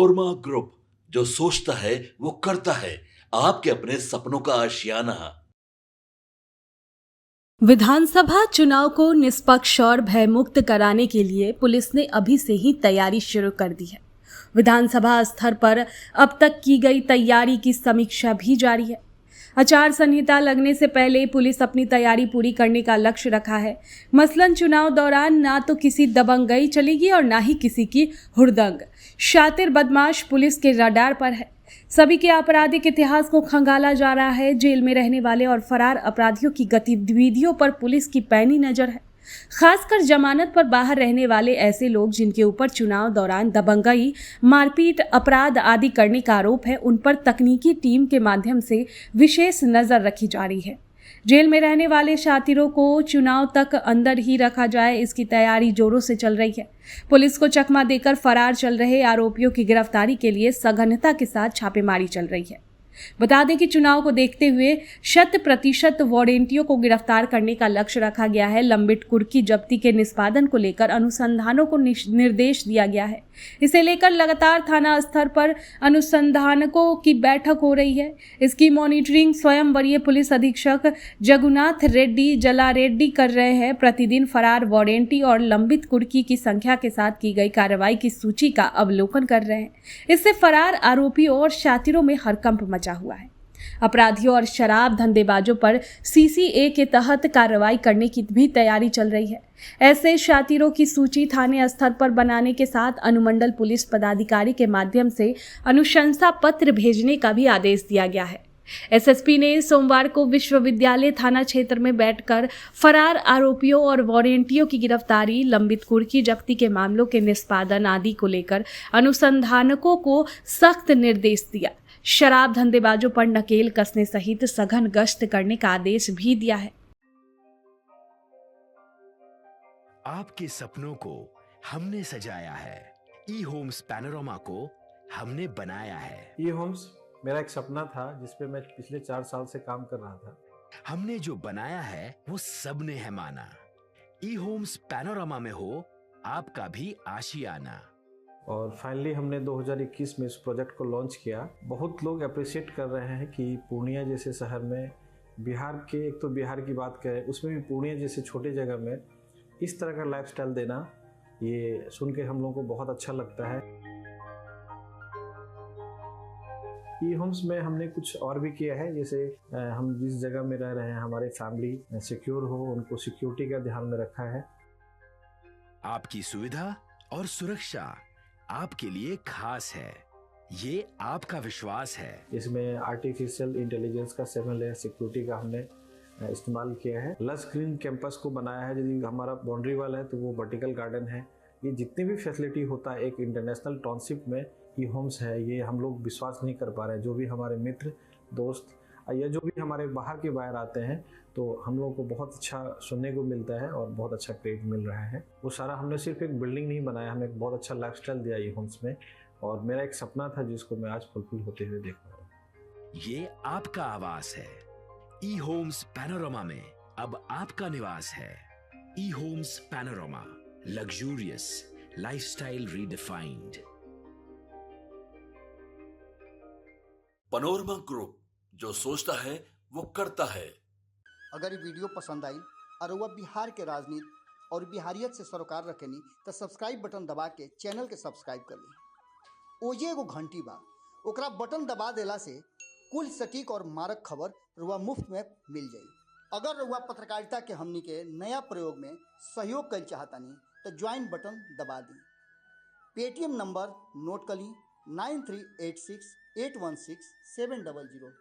Panorama group, जो सोचता है वो करता है। आपके अपने सपनों का आशियाना। विधानसभा चुनाव को निष्पक्ष और भयमुक्त कराने के लिए पुलिस ने अभी से ही तैयारी शुरू कर दी है। विधानसभा स्तर पर अब तक की गई तैयारी की समीक्षा भी जारी है। आचार संहिता लगने से पहले पुलिस अपनी तैयारी पूरी करने का लक्ष्य रखा है। मसलन चुनाव दौरान ना तो किसी दबंगई चलेगी और ना ही किसी की हुड़दंग। शातिर बदमाश पुलिस के रडार पर है। सभी के आपराधिक इतिहास को खंगाला जा रहा है। जेल में रहने वाले और फरार अपराधियों की गतिविधियों पर पुलिस की पैनी नजर है। खासकर जमानत पर बाहर रहने वाले ऐसे लोग जिनके ऊपर चुनाव दौरान दबंगई, मारपीट, अपराध आदि करने का आरोप है, उन पर तकनीकी टीम के माध्यम से विशेष नजर रखी जा रही है। जेल में रहने वाले शातिरों को चुनाव तक अंदर ही रखा जाए, इसकी तैयारी जोरों से चल रही है। पुलिस को चकमा देकर फरार चल रहे आरोपियों की गिरफ्तारी के लिए सघनता के साथ छापेमारी चल रही है। बता दें कि चुनाव को देखते हुए 100% वारंटियों को गिरफ्तार करने का लक्ष्य रखा गया है। लंबित कुर्की जब्ती के निष्पादन को लेकर अनुसंधानों को निर्देश दिया गया है। इसे लेकर लगातार थाना स्तर पर अनुसंधानकों की बैठक हो रही है। इसकी मॉनिटरिंग स्वयं वरीय पुलिस अधीक्षक जगुनाथ रेड्डी जलारेड्डी कर रहे हैं। प्रतिदिन फरार वारंटी और लंबित कुर्की की संख्या के साथ की गई कार्रवाई की सूची का अवलोकन कर रहे हैं। इससे फरार आरोपियों और शातिरों में हड़कंप मचा हुआ है। अपराधियों और शराब धंधेबाजों पर सीसीए के तहत कार्रवाई करने की भी तैयारी चल रही है। ऐसे शातिरों की सूची थाने स्तर पर बनाने के साथ अनुमंडल पुलिस पदाधिकारी के माध्यम से अनुशंसा पत्र भेजने का भी आदेश दिया गया है। एसएसपी ने सोमवार को विश्वविद्यालय थाना क्षेत्र में बैठकर फरार आरोपियों और वारंटियों की गिरफ्तारी, लंबित कुर्की जब्ती के मामलों के निष्पादन आदि को लेकर अनुसंधानकों को सख्त निर्देश दिया। शराब धंधेबाजों पर नकेल कसने सहित सघन गश्त करने का आदेश भी दिया है। आपके सपनों को हमने सजाया है। ई होम्स पैनोरमा को हमने बनाया है। ई होम्स मेरा एक सपना था जिसपे मैं पिछले 4 साल से काम कर रहा था। हमने जो बनाया है वो सबने है माना। ई होम्स पैनोरमा में हो आपका भी आशियाना। और फाइनली हमने 2021 में इस प्रोजेक्ट को लॉन्च किया। बहुत लोग अप्रिशिएट कर रहे हैं कि पूर्णिया जैसे शहर में, बिहार के, एक तो बिहार की बात करें उसमें भी पूर्णिया जैसे छोटे जगह में इस तरह का लाइफस्टाइल देना, ये सुन के हम लोगों को बहुत अच्छा लगता है। ई होम्स में हमने कुछ और भी किया है, जैसे हम जिस जगह में रह रहे हैं हमारे फैमिली सिक्योर हो, उनको सिक्योरिटी का ध्यान में रखा है। आपकी सुविधा और सुरक्षा आपके लिए खास है, ये आपका विश्वास है। इसमें आर्टिफिशियल इंटेलिजेंस का 7 लेयर सिक्योरिटी का हमने इस्तेमाल किया है। लस ग्रीन कैंपस को बनाया है। यदि हमारा बाउंड्री वाल है तो वो वर्टिकल गार्डन है। ये जितनी भी फैसिलिटी होता है एक इंटरनेशनल टाउनशिप में ई होम्स है, ये हम लोग विश्वास नहीं कर पा रहे हैं। जो भी हमारे मित्र, दोस्त या जो भी हमारे बाहर के बाहर आते हैं तो हम लोगों को बहुत अच्छा सुनने को मिलता है और बहुत अच्छा क्रेडिट मिल रहा है। वो सारा हमने सिर्फ एक बिल्डिंग नहीं बनाया, हमें एक बहुत अच्छा लाइफस्टाइल दिया ई होम्स में, और मेरा एक सपना था जिसको मैं आज फुलफिल होते हुए देख रहा हूँ। ये आपका आवास है। ई होम्स पैनोरमा में अब आपका निवास है। E Homes Panorama, luxurious lifestyle redefined. Panorama group, जो सोचता है वो करता है। अगर ये वीडियो पसंद आई और वह बिहार के राजनीति और बिहारियत से सरोकार रखेनी तो सब्सक्राइब बटन दबा के चैनल के सब्सक्राइब कर ली। ओजे एगो घंटी बा, ओकरा बटन दबा देला से कुल सटीक और मारक खबर रुआ मुफ्त में मिल जाई। अगर रुआ पत्रकारिता के हमनी के नया प्रयोग में सहयोग कर चाहतानी तो ज्वाइन बटन दबा दी। पेटीएम नंबर नोट कर ली 9386 816 700।